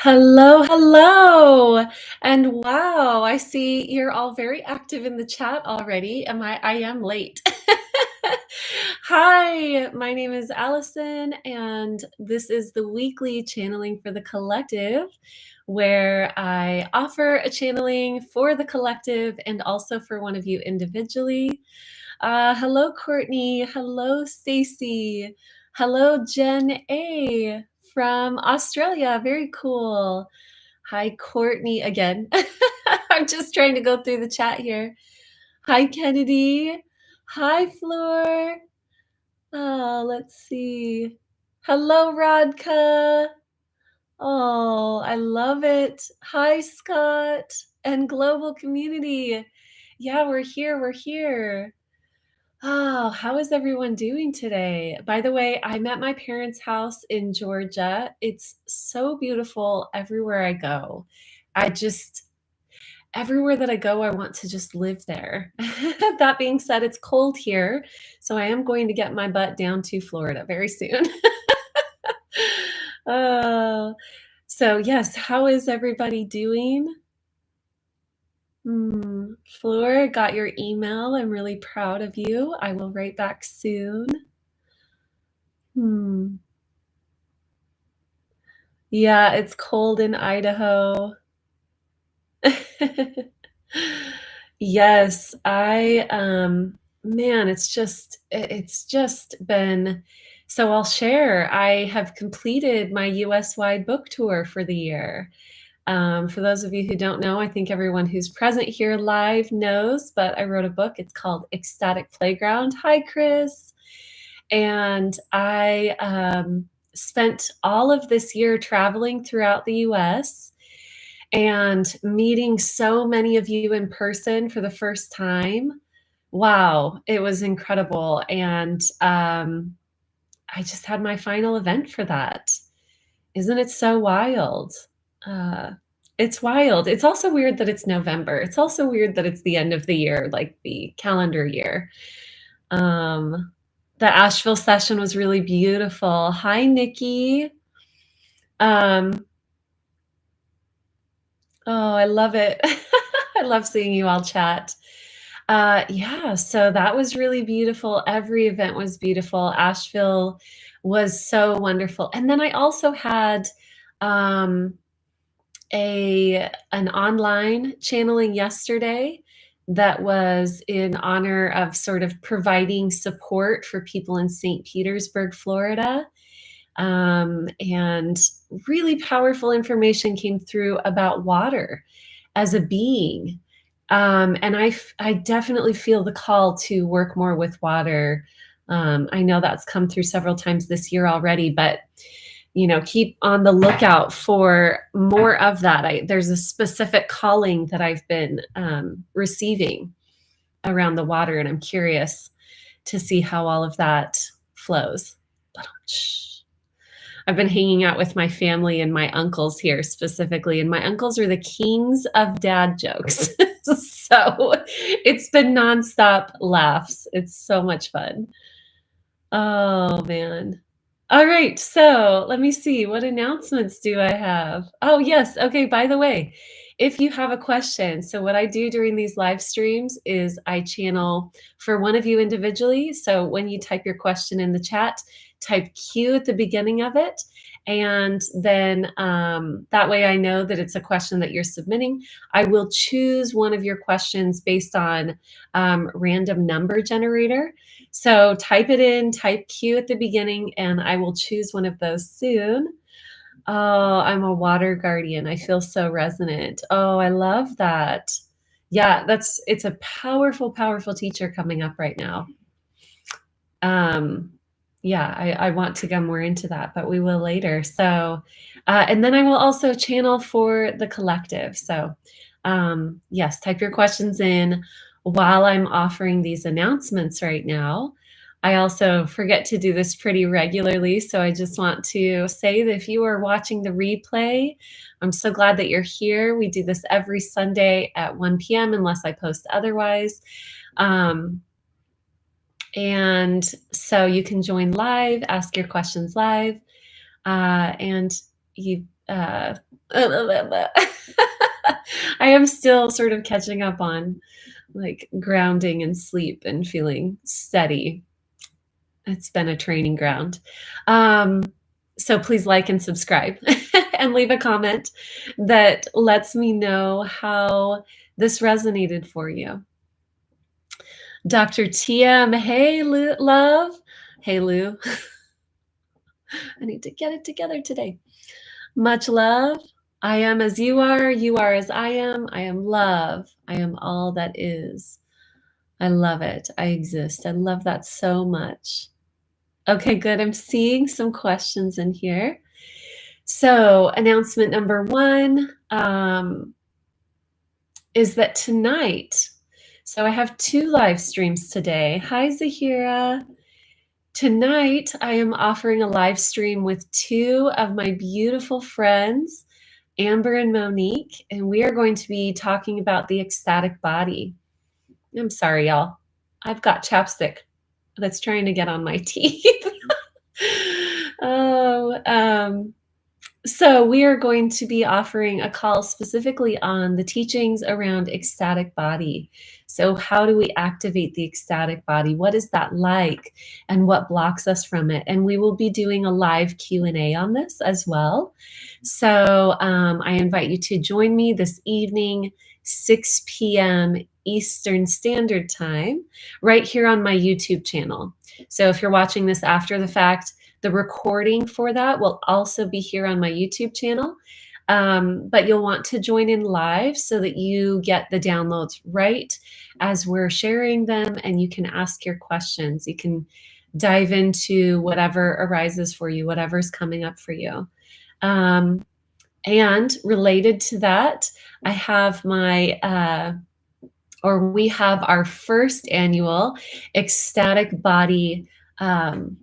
Hello, hello. And wow, I see you're all very active in the chat already. I am late. Hi, my name is Allison, and this is the weekly channeling for the collective, where I offer a channeling for the collective and also for one of you individually. Hello, Courtney. Hello, Stacy. Hello, Jen A from Australia. Very cool. Hi, Courtney again. I'm just trying to go through the chat here. Hi, Kennedy. Hi, Floor. Oh, let's see. Hello, Radka. Oh, I love it. Hi, Scott and global community. Yeah, we're here. We're here. Oh, how is everyone doing today? By the way, I'm at my parents' house in Georgia. It's so beautiful everywhere I go. I just, everywhere that I go, I want to just live there. That being said, it's cold here, so I am going to get my butt down to Florida very soon. Oh, so yes, how is everybody doing? Floor, got your email. I'm really proud of you. I will write back soon. Hmm. Yeah, it's cold in Idaho. Yes, man, it's just been so I'll share. I have completed my US-wide book tour for the year. For those of you who don't know, I think everyone who's present here live knows, but I wrote a book. It's called Ecstatic Playground. Hi, Chris. And I spent all of this year traveling throughout the US and meeting so many of you in person for the first time. Wow, it was incredible. And I just had my final event for that. Isn't it so wild? Uh, it's wild. It's also weird that it's November. It's also weird that it's the end of the year, like the calendar year. Um, the Asheville session was really beautiful. Hi, Nikki. Um, oh, I love it. I love seeing you all chat. Yeah, so that was really beautiful. Every event was beautiful. Asheville was so wonderful. And then I also had um, an online channeling yesterday that was in honor of sort of providing support for people in St. Petersburg, Florida. And really powerful information came through about water as a being. And I definitely feel the call to work more with water. I know that's come through several times this year already, but keep on the lookout for more of that. There's a specific calling that I've been receiving around the water, and I'm curious to see how all of that flows. I've been hanging out with my family and my uncles here specifically, and my uncles are the kings of dad jokes. So it's been nonstop laughs. It's so much fun. Oh, man. All right, so let me see. What announcements do I have? Oh, yes. Okay, by the way, if you have a question, so what I do during these live streams is I channel for one of you individually. So when you type your question in the chat, type Q at the beginning of it. And then that way I know that it's a question that you're submitting. I will choose one of your questions based on random number generator. So type it in, type Q at the beginning, and I will choose one of those soon. Oh, I'm a water guardian. I feel so resonant. Oh, I love that. Yeah, it's a powerful, powerful teacher coming up right now. Yeah, I want to go more into that, but we will later. So, and then I will also channel for the collective. So, yes, type your questions in while I'm offering these announcements right now. I also forget to do this pretty regularly. So I just want to say that if you are watching the replay, I'm so glad that you're here. We do this every Sunday at 1 p.m. unless I post otherwise. And so you can join live, ask your questions live, and you uh, I am still sort of catching up on, like, grounding and sleep and feeling steady. It's been a training ground. Um, so please like and subscribe and leave a comment that lets me know how this resonated for you. Dr. TM, hey, love. Hey, Lou. I need to get it together today. Much love. I am as you are as I am love. I am all that is. I love it. I exist. I love that so much. Okay, good. I'm seeing some questions in here. So, announcement number one is that tonight, so I have 2 live streams today. Hi, Zahira. Tonight, I am offering a live stream with 2 of my beautiful friends, Amber and Monique, and we are going to be talking about the ecstatic body. I'm sorry, y'all. I've got chapstick that's trying to get on my teeth. Oh, so we are going to be offering a call specifically on the teachings around ecstatic body. So how do we activate the ecstatic body? What is that like? And what blocks us from it? And we will be doing a live Q&A on this as well. So I invite you to join me this evening, 6 p.m. Eastern Standard Time, right here on my YouTube channel. So if you're watching this after the fact, the recording for that will also be here on my YouTube channel, but you'll want to join in live so that you get the downloads right as we're sharing them, and you can ask your questions. You can dive into whatever arises for you, whatever's coming up for you. And related to that, I have we have our first annual Ecstatic Body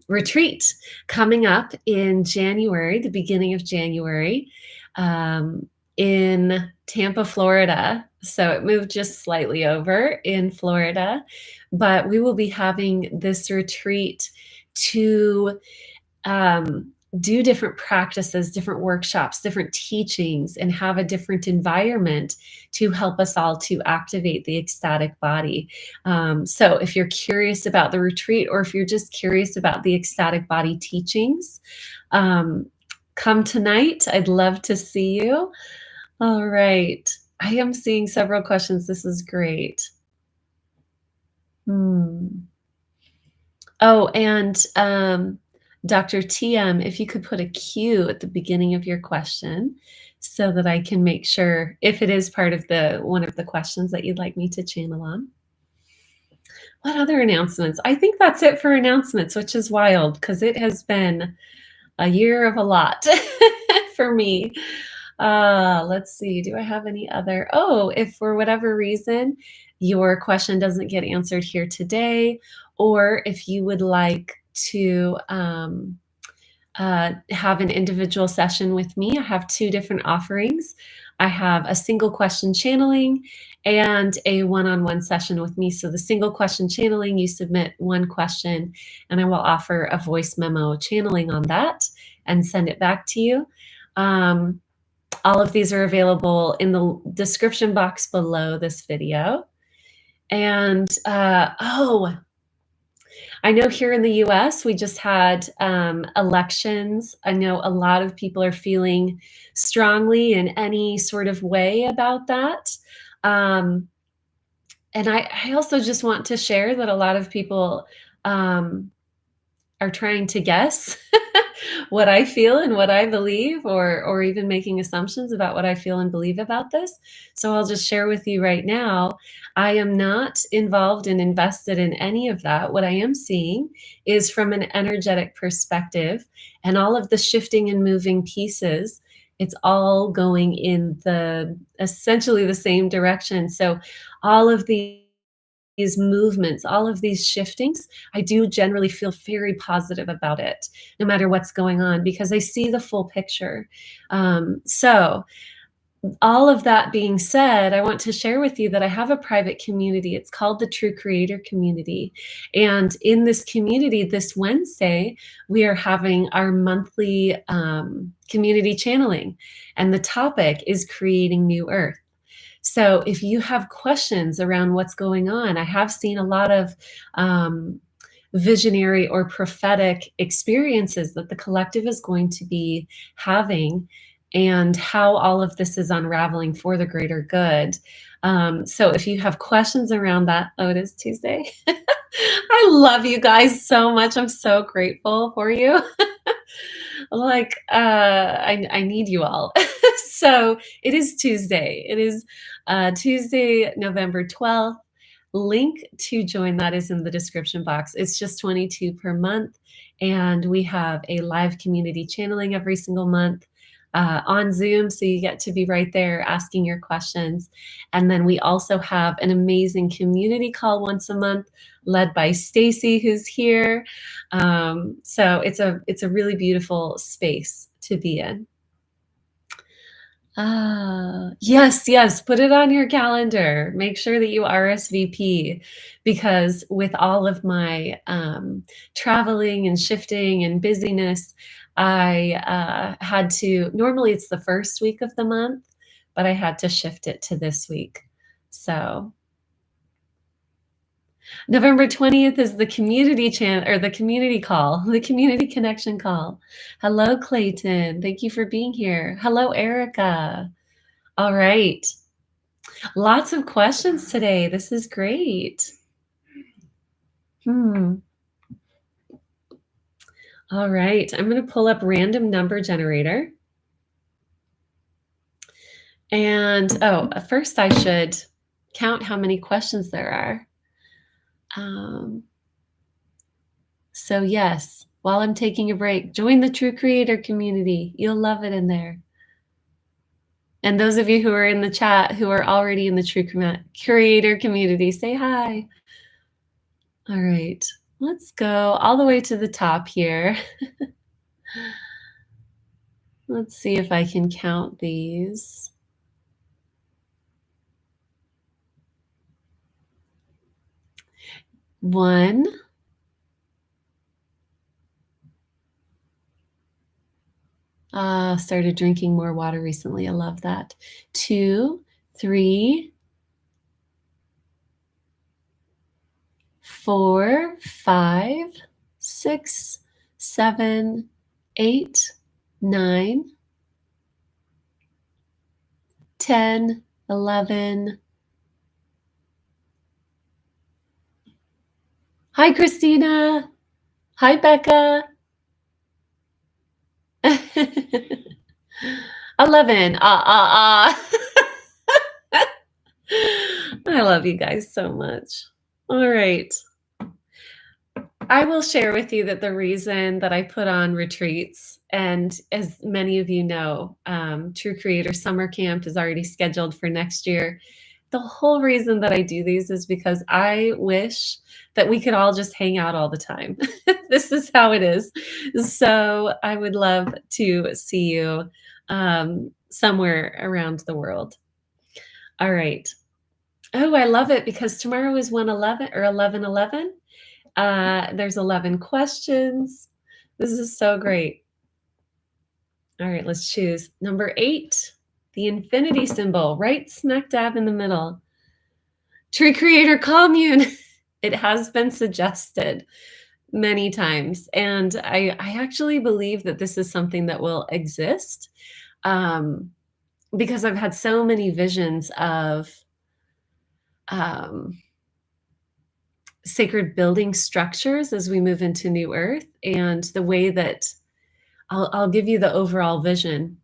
retreat coming up in January, the beginning of January, in Tampa, Florida. So it moved just slightly over in Florida, but we will be having this retreat to do different practices, different workshops, different teachings, and have a different environment to help us all to activate the ecstatic body. So if you're curious about the retreat, or if you're just curious about the ecstatic body teachings, come tonight. I'd love to see you. All right. I am seeing several questions. This is great. Oh, and Dr. TM, if you could put a Q at the beginning of your question so that I can make sure if it is part of one of the questions that you'd like me to channel on. What other announcements? I think that's it for announcements, which is wild because it has been a year of a lot for me. Let's see. Do I have any other? Oh, if for whatever reason your question doesn't get answered here today, or if you would like to have an individual session with me, I have 2 different offerings. I have a single question channeling and a one-on-one session with me. So the single question channeling, you submit 1 question, and I will offer a voice memo channeling on that and send it back to you. All of these are available in the description box below this video. And I know here in the US, we just had elections. I know a lot of people are feeling strongly in any sort of way about that. And I also just want to share that a lot of people are trying to guess what I feel and what I believe, or even making assumptions about what I feel and believe about this. So I'll just share with you right now, I am not involved and invested in any of that. What I am seeing is from an energetic perspective, and all of the shifting and moving pieces, it's all going in essentially the same direction. So all of these movements, all of these shiftings, I do generally feel very positive about it, no matter what's going on, because I see the full picture. So all of that being said, I want to share with you that I have a private community. It's called the True Creator Community. And in this community, this Wednesday, we are having our monthly community channeling. And the topic is creating new earth. So if you have questions around what's going on, I have seen a lot of visionary or prophetic experiences that the collective is going to be having, and how all of this is unraveling for the greater good. So if you have questions around that, oh, it is Tuesday. I love you guys so much. I'm so grateful for you. Like, I need you all. So it is Tuesday. It is Tuesday, November 12th. Link to join that is in the description box. It's just $22 per month. And we have a live community channeling every single month on Zoom. So you get to be right there asking your questions. And then we also have an amazing community call once a month led by Stacy, who's here. So it's a really beautiful space to be in. Yes, put it on your calendar. Make sure that you RSVP, because with all of my traveling and shifting and busyness, I had to, normally it's the first week of the month, but I had to shift it to this week. So November 20th is the community or the community call, the community connection call. Hello, Clayton. Thank you for being here. Hello, Erica. All right. Lots of questions today. This is great. All right. I'm going to pull up random number generator. And first I should count how many questions there are. So yes, while I'm taking a break, join the True Creator community. You'll love it in there. And those of you who are in the chat who are already in the True Creator community, say hi. All right, let's go all the way to the top here. Let's see if I can count these. One. Started drinking more water recently. I love that. 2, 3, 4, 5, 6, 7, 8, 9, 10, 11. Hi, Christina. Hi, Becca. 11. I love you guys so much. All right. I will share with you that the reason that I put on retreats, and as many of you know, True Creator Summer Camp is already scheduled for next year. The whole reason that I do these is because I wish that we could all just hang out all the time. This is how it is. So I would love to see you somewhere around the world. All right. Oh, I love it because tomorrow is 1/11 or 11/11. There's 11 questions. This is so great. All right, let's choose. Number 8, the infinity symbol, right smack dab in the middle. True Creator Commune. It has been suggested many times. And I actually believe that this is something that will exist because I've had so many visions of sacred building structures as we move into New Earth, and the way that I'll give you the overall vision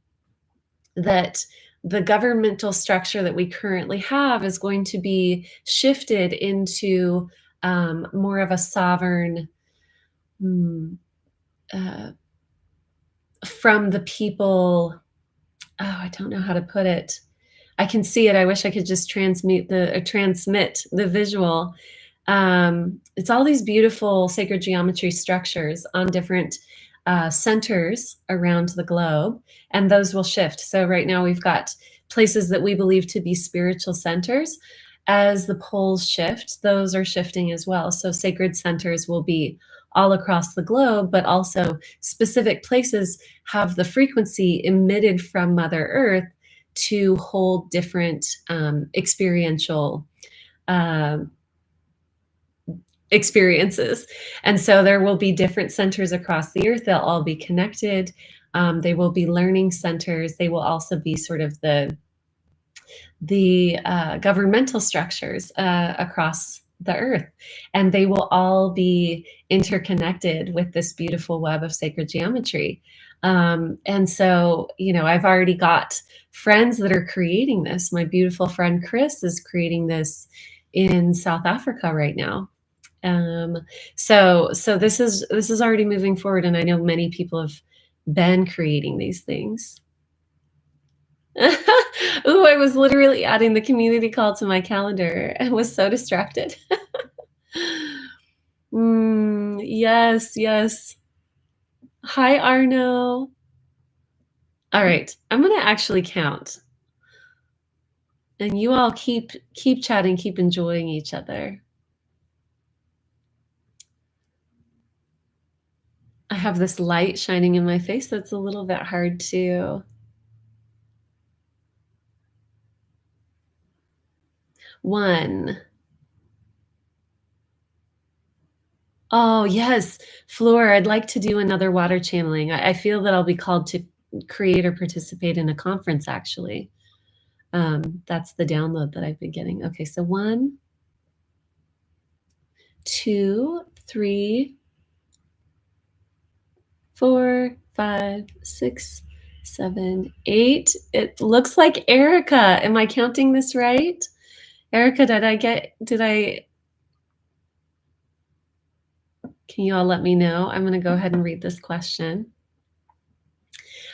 that the governmental structure that we currently have is going to be shifted into more of a sovereign, from the people. Oh, I don't know how to put it. I can see it. I wish I could just transmit the visual. It's all these beautiful sacred geometry structures on different centers around the globe, and those will shift. So right now we've got places that we believe to be spiritual centers. As the poles shift, those are shifting as well. So sacred centers will be all across the globe, but also specific places have the frequency emitted from Mother Earth to hold different experiential um, experiences. And so there will be different centers across the earth. They'll all be connected. They will be learning centers. They will also be sort of the governmental structures across the earth. And they will all be interconnected with this beautiful web of sacred geometry. And so, you know, I've already got friends that are creating this. My beautiful friend Chris is creating this in South Africa right now. So this is already moving forward, and I know many people have been creating these things. Ooh, I was literally adding the community call to my calendar. I was so distracted. Yes, yes. Hi, Arno. All right, I'm gonna actually count, and you all keep chatting, keep enjoying each other. I have this light shining in my face that's a little bit hard to. 1. Oh, yes. Floor, I'd like to do another water channeling. I feel that I'll be called to create or participate in a conference, actually. That's the download that I've been getting. Okay, so 1, 2, 3, 4, 5, 6, 7, 8. It looks like Erica. Am I counting this right? Erica, can you all let me know? I'm going to go ahead and read this question.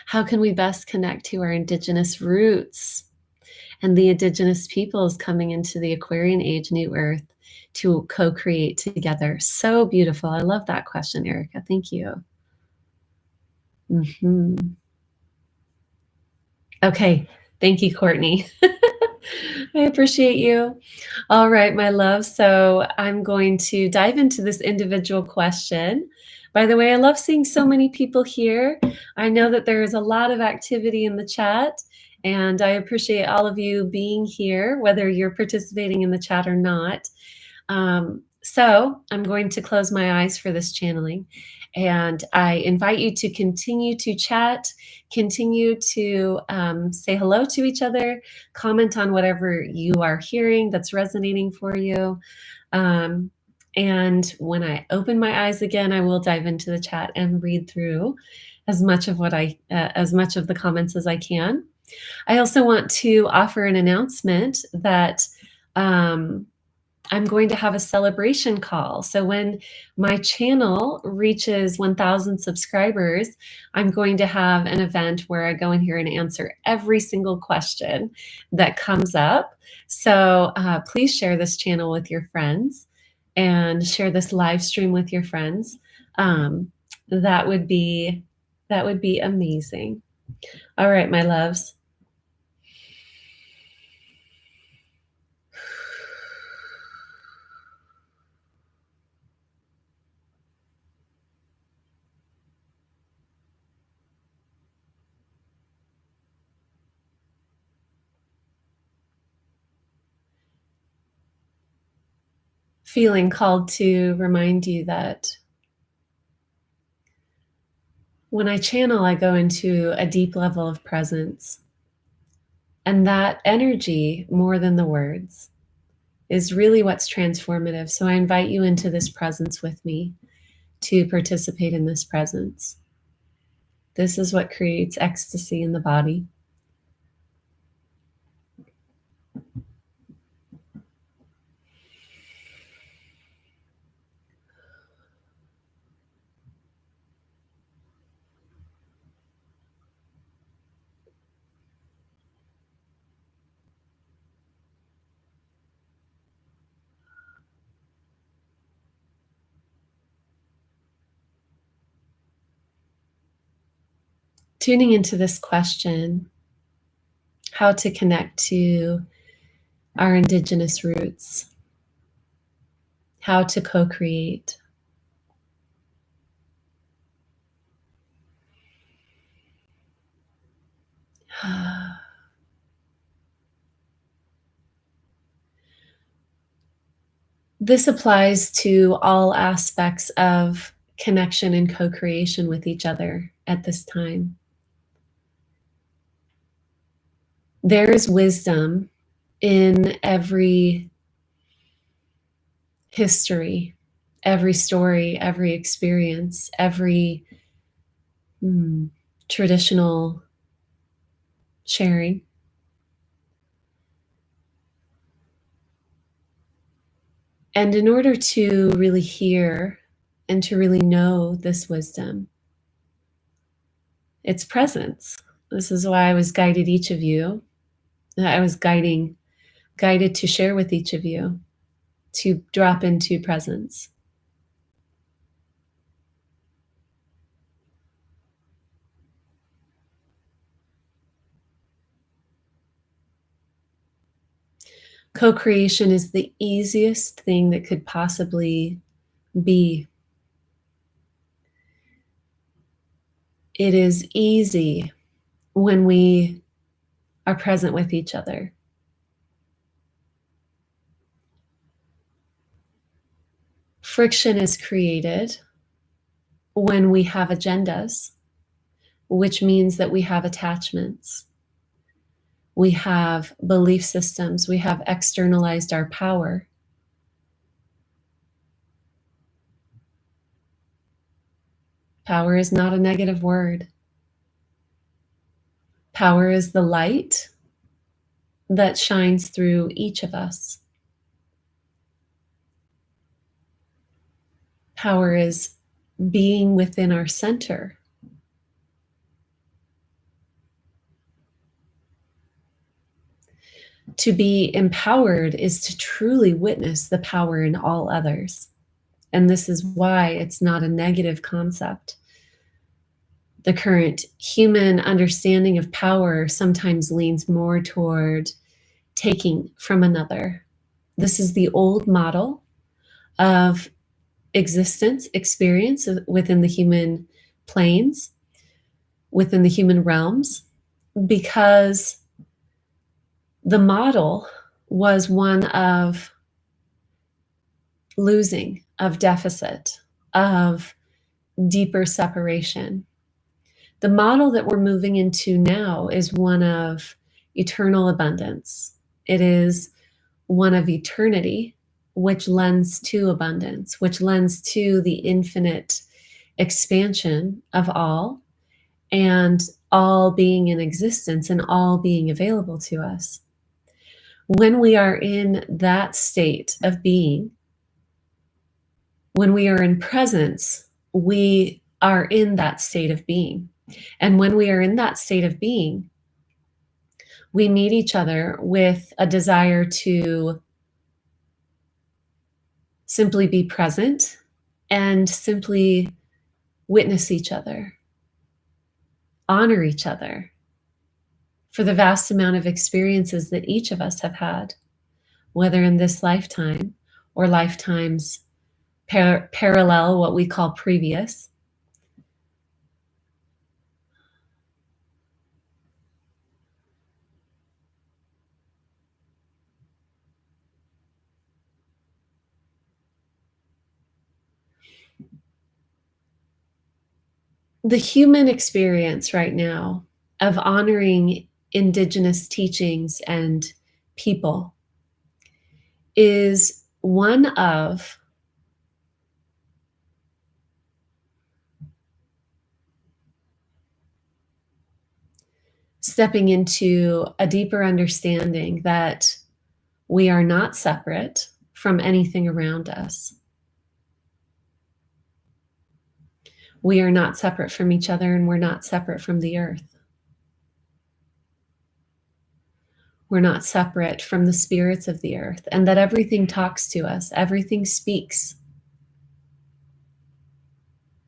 How can we best connect to our Indigenous roots and the Indigenous peoples coming into the Aquarian Age, New Earth, to co-create together? So beautiful. I love that question, Erica. Thank you. Okay. Thank you, Courtney. I appreciate you. All right, my love. So I'm going to dive into this individual question. By the way, I love seeing so many people here. I know that there is a lot of activity in the chat, and I appreciate all of you being here, whether you're participating in the chat or not. So I'm going to close my eyes for this channeling, and I invite you to continue to chat, continue to say hello to each other, comment on whatever you are hearing that's resonating for you. And when I open my eyes again, I will dive into the chat and read through as much of as much of the comments as I can. I also want to offer an announcement that I'm going to have a celebration call. So when my channel reaches 1,000 subscribers, I'm going to have an event where I go in here and answer every single question that comes up. So please share this channel with your friends and share this live stream with your friends. That would be amazing. All right, my loves. Feeling called to remind you that when I channel, I go into a deep level of presence. And that energy, more than the words, is really what's transformative. So I invite you into this presence with me to participate in this presence. This is what creates ecstasy in the body. tuning into this question, how to connect to our indigenous roots, how to co-create. This applies to all aspects of connection and co-creation with each other at this time. There is wisdom in every history, every story, every experience, every traditional sharing. And in order to really hear and to really know this wisdom, its presence. This is why I was guided each of you. I was guided to share with each of you, to drop into presence. Co-creation is the easiest thing that could possibly be. It is easy when we are present with each other. Friction is created when we have agendas, which means that we have attachments. We have belief systems. We have externalized our power. Power is not a negative word. Power is the light that shines through each of us. Power is being within our center. To be empowered is to truly witness the power in all others. And this is why it's not a negative concept. The current human understanding of power sometimes leans more toward taking from another. This is the old model of existence, experience within the human planes, within the human realms, because the model was one of losing, of deficit, of deeper separation. The model that we're moving into now is one of eternal abundance. It is one of eternity, which lends to abundance, which lends to the infinite expansion of all, and all being in existence and all being available to us. When we are in that state of being, when we are in presence, we are in that state of being. And when we are in that state of being, we meet each other with a desire to simply be present and simply witness each other, honor each other for the vast amount of experiences that each of us have had, whether in this lifetime or lifetimes parallel, what we call previous. The human experience right now of honoring indigenous teachings and people is one of stepping into a deeper understanding that we are not separate from anything around us. We are not separate from each other, and we're not separate from the earth. We're not separate from the spirits of the earth, and that everything talks to us, everything speaks.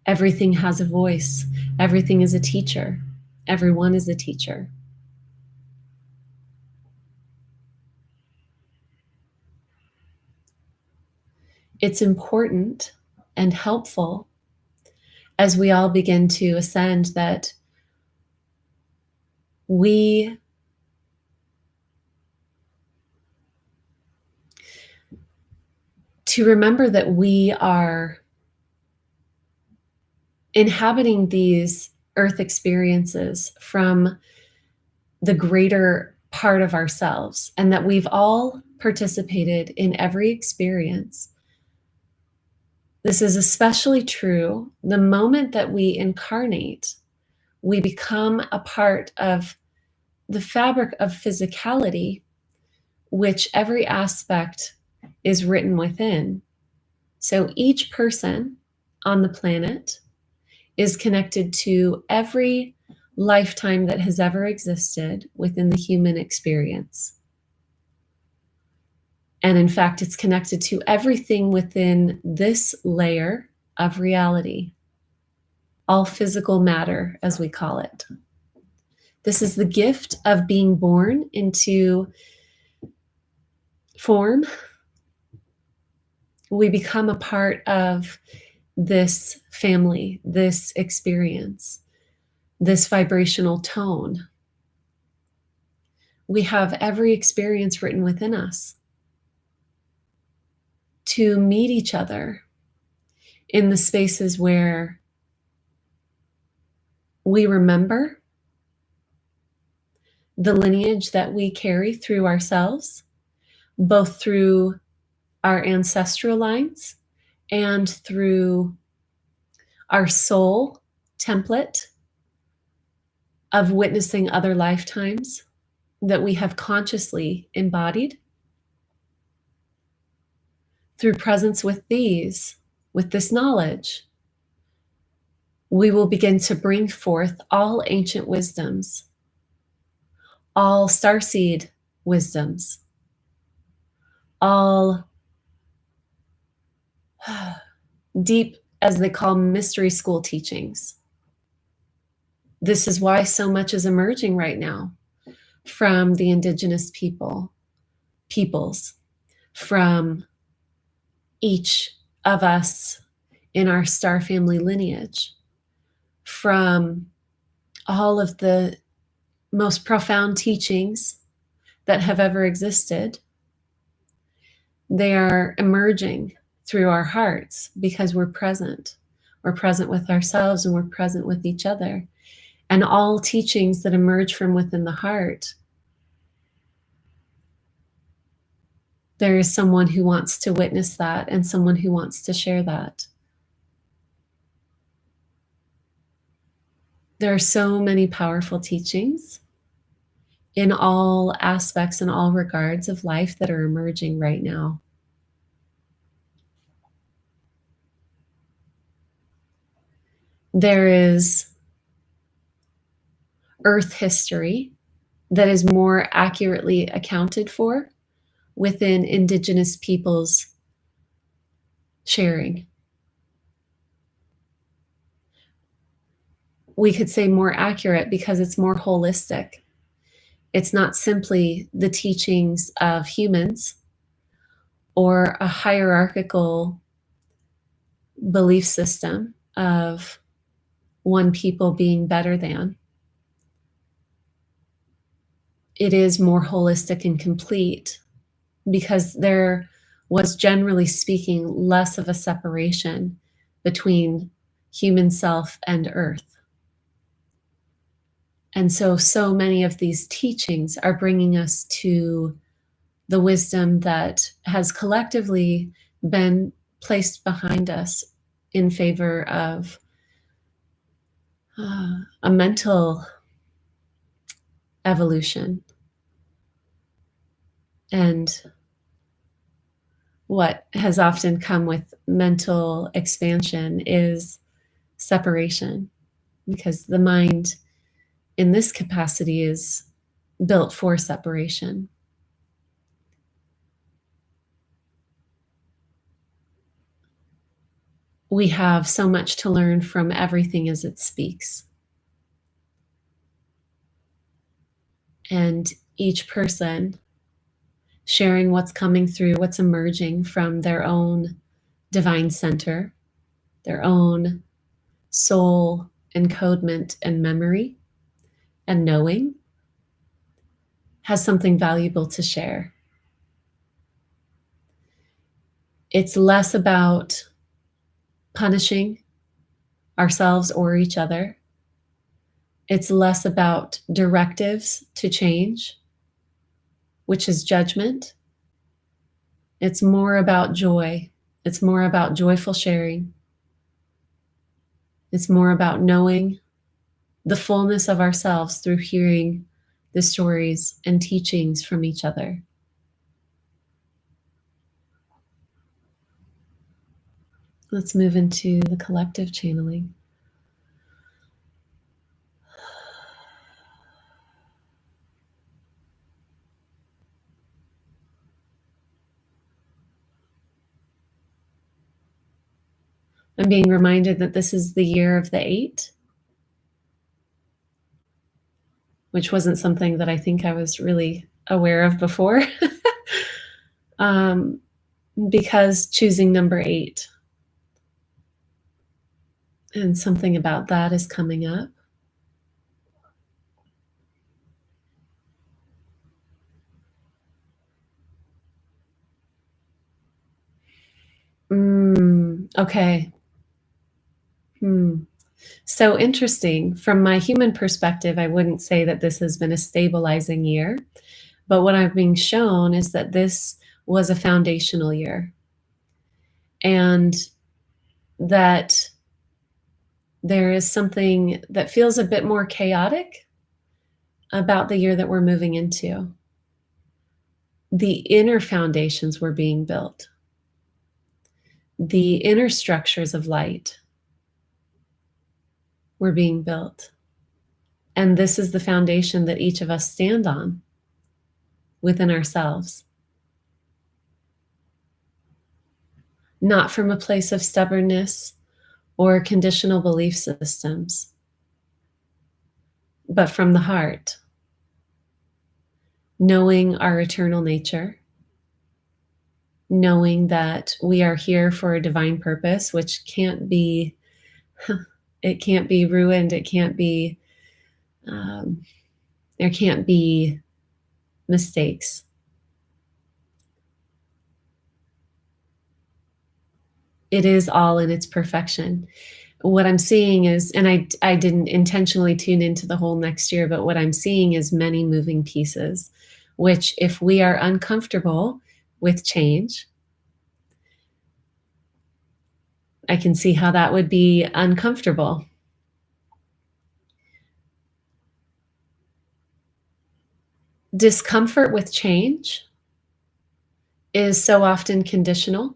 Everything has a voice, everything is a teacher, Everyone is a teacher. It's important and helpful as we all begin to ascend that we to remember that we are inhabiting these earth experiences from the greater part of ourselves, and that we've all participated in every experience. This is especially true the moment that we incarnate. We become a part of the fabric of physicality, which every aspect is written within. So each person on the planet is connected to every lifetime that has ever existed within the human experience. And in fact, it's connected to everything within this layer of reality, all physical matter, as we call it. This is the gift of being born into form. We become a part of this family, this experience, this vibrational tone. We have every experience written within us to meet each other in the spaces where we remember the lineage that we carry through ourselves, both through our ancestral lines and through our soul template of witnessing other lifetimes that we have consciously embodied. Through presence with this knowledge, we will begin to bring forth all ancient wisdoms, all starseed wisdoms, all deep, as they call, mystery school teachings. This is why so much is emerging right now from the indigenous peoples, from each of us in our star family lineage, from all of the most profound teachings that have ever existed. They are emerging through our hearts because we're present. We're present with ourselves and we're present with each other. And all teachings that emerge from within the heart, there is someone who wants to witness that and someone who wants to share that. There are so many powerful teachings in all aspects and all regards of life that are emerging right now. There is Earth history that is more accurately accounted for within indigenous peoples' sharing. We could say more accurate because it's more holistic. It's not simply the teachings of humans or a hierarchical belief system of one people being better than. It is more holistic and complete because there was, generally speaking, less of a separation between human self and earth. And so many of these teachings are bringing us to the wisdom that has collectively been placed behind us in favor of a mental evolution. And what has often come with mental expansion is separation, because the mind in this capacity is built for separation. We have so much to learn from everything as it speaks. and each person sharing what's coming through, what's emerging from their own divine center, their own soul encodement and memory and knowing, has something valuable to share. It's less about punishing ourselves or each other. It's less about directives to change, which is judgment. It's more about joy. It's more about joyful sharing. It's more about knowing the fullness of ourselves through hearing the stories and teachings from each other. Let's move into the collective channeling. I'm being reminded that this is the year of the 8, which wasn't something that I think I was really aware of before. Because choosing number 8 and something about that is coming up. Okay. So interesting. From my human perspective, I wouldn't say that this has been a stabilizing year, but what I'm being shown is that this was a foundational year, and that there is something that feels a bit more chaotic about the year that we're moving into. The inner foundations were being built, the inner structures of light were being built. And this is the foundation that each of us stand on within ourselves. Not from a place of stubbornness or conditional belief systems, but from the heart, knowing our eternal nature, knowing that we are here for a divine purpose, which can't be, it can't be ruined, it can't be, there can't be mistakes. It is all in its perfection. What I'm seeing is, and I didn't intentionally tune into the whole next year, but what I'm seeing is many moving pieces, which if we are uncomfortable with change, I can see how that would be uncomfortable. Discomfort with change is so often conditional.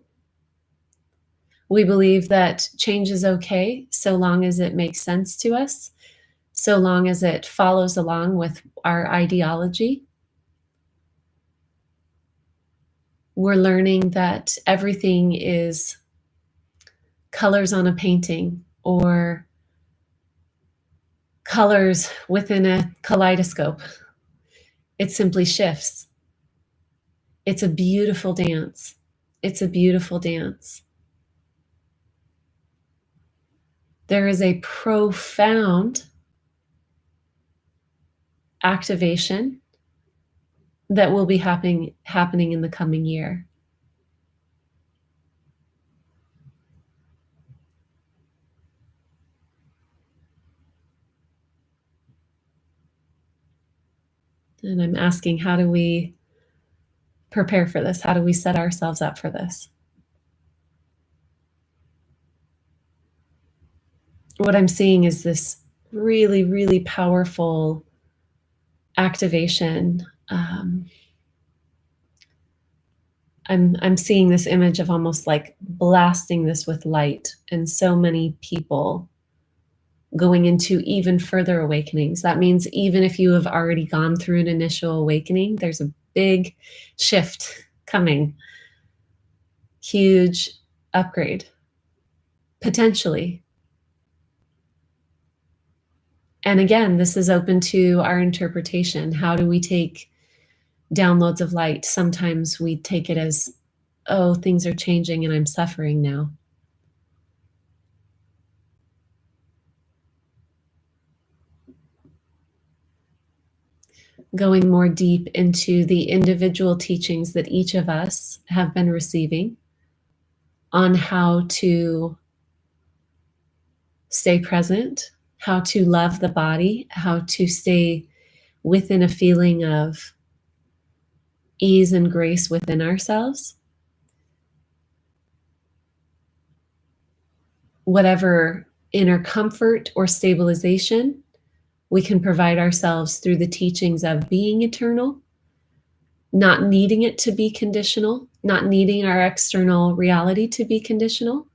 We believe that change is okay so long as it makes sense to us, so long as it follows along with our ideology. We're learning that everything is colors on a painting or colors within a kaleidoscope. It simply shifts. It's a beautiful dance. It's a beautiful dance. There is a profound activation that will be happening in the coming year. And I'm asking, how do we prepare for this? How do we set ourselves up for this? What I'm seeing is this really, really powerful activation. I'm seeing this image of almost like blasting this with light, and so many people going into even further awakenings. That means even if you have already gone through an initial awakening, there's a big shift coming. Huge upgrade, potentially. And again, this is open to our interpretation. How do we take downloads of light? Sometimes we take it as, oh, things are changing and I'm suffering now. Going more deep into the individual teachings that each of us have been receiving on how to stay present, how to love the body, how to stay within a feeling of ease and grace within ourselves. Whatever inner comfort or stabilization we can provide ourselves through the teachings of being eternal, not needing it to be conditional, not needing our external reality to be conditional,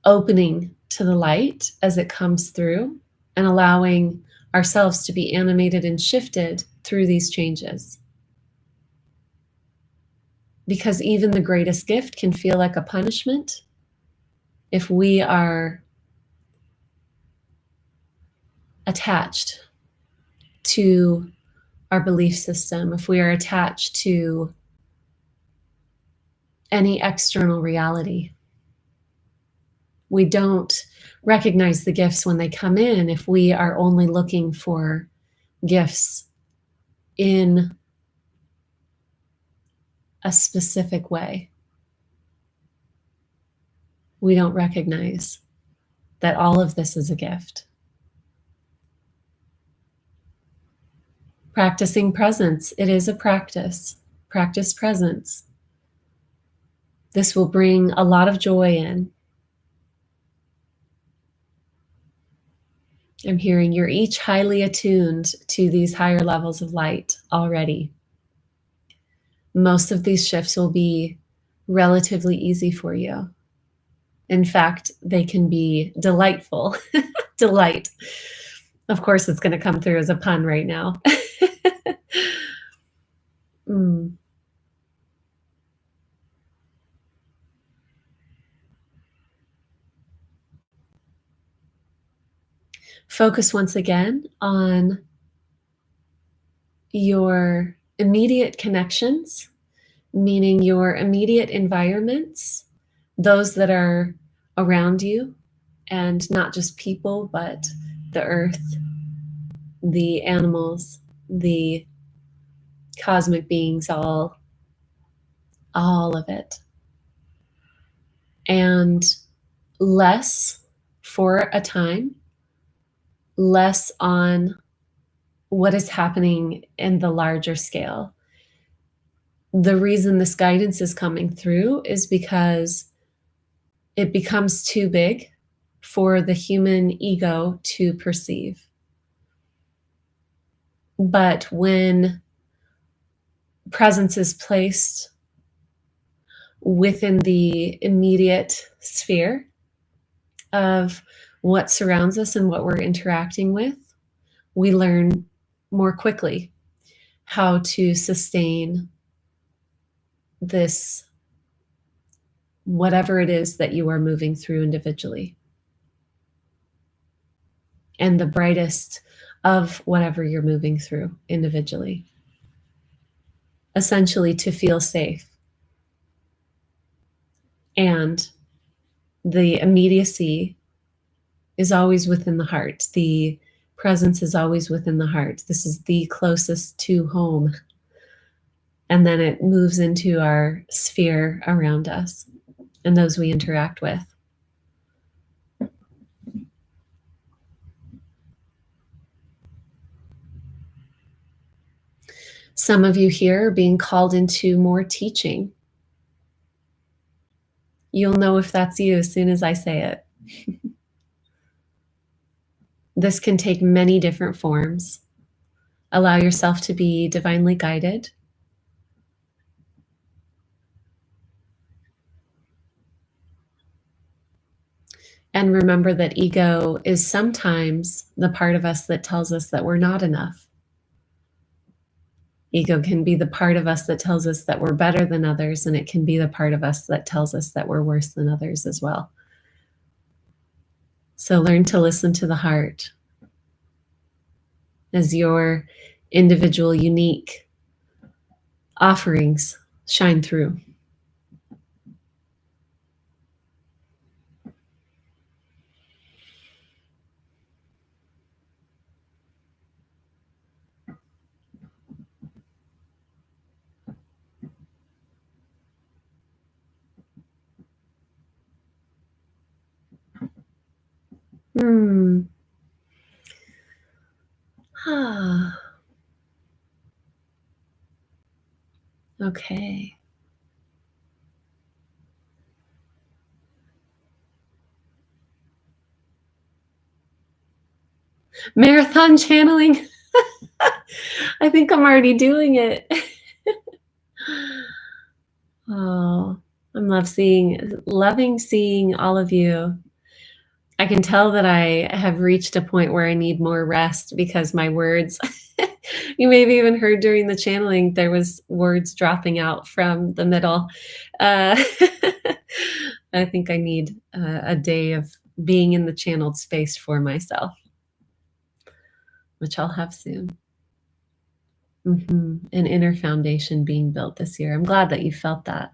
opening to the light as it comes through and allowing ourselves to be animated and shifted through these changes. Because even the greatest gift can feel like a punishment if we are attached to our belief system, if we are attached to any external reality. We don't recognize the gifts when they come in if we are only looking for gifts in a specific way. We don't recognize that all of this is a gift. Practicing presence, it is a practice. Practice presence. This will bring a lot of joy in. I'm hearing you're each highly attuned to these higher levels of light already. Most of these shifts will be relatively easy for you. In fact, they can be delightful. Delight. Of course, it's going to come through as a pun right now. Focus once again on your immediate connections, meaning your immediate environments, those that are around you, and not just people, but the earth, the animals, the cosmic beings, all of it. And less for a time, less on what is happening in the larger scale. The reason this guidance is coming through is because it becomes too big for the human ego to perceive. But when presence is placed within the immediate sphere of what surrounds us and what we're interacting with, we learn more quickly how to sustain this, whatever it is that you are moving through individually. And the brightest of whatever you're moving through individually. Essentially to feel safe. And the immediacy is always within the heart. The presence is always within the heart. This is the closest to home. And then it moves into our sphere around us and those we interact with. Some of you here are being called into more teaching. You'll know if that's you as soon as I say it. This can take many different forms. Allow yourself to be divinely guided. And remember that ego is sometimes the part of us that tells us that we're not enough. Ego can be the part of us that tells us that we're better than others, and it can be the part of us that tells us that we're worse than others as well. So learn to listen to the heart as your individual, unique offerings shine through. Hmm. Ah, okay. Marathon channeling. I think I'm already doing it. Oh, I'm loving seeing all of you. I can tell that I have reached a point where I need more rest because my words you may have even heard during the channeling, there was words dropping out from the middle. Uh, I think I need a day of being in the channeled space for myself, which I'll have soon. An inner foundation being built this year. I'm glad that you felt that.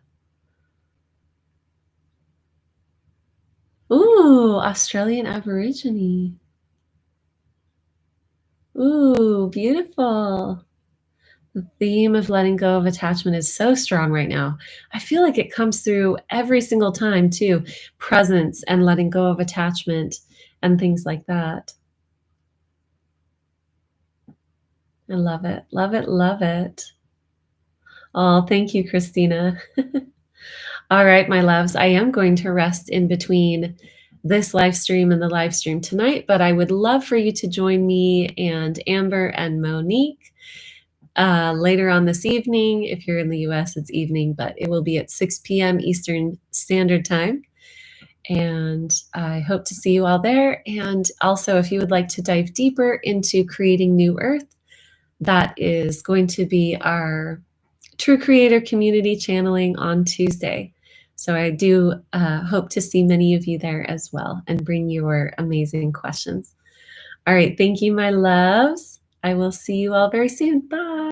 Ooh, Australian Aborigine. Ooh, beautiful. The theme of letting go of attachment is so strong right now. I feel like it comes through every single time too. Presence and letting go of attachment and things like that. I love it. Love it. Love it. Oh, thank you, Christina. All right, my loves, I am going to rest in between this live stream and the live stream tonight, but I would love for you to join me and Amber and Monique later on this evening. If you're in the US, it's evening, but it will be at 6 p.m. Eastern Standard Time. And I hope to see you all there. And also, if you would like to dive deeper into creating New Earth, that is going to be our True Creator Community channeling on Tuesday. So I do hope to see many of you there as well and bring your amazing questions. All right. Thank you, my loves. I will see you all very soon. Bye.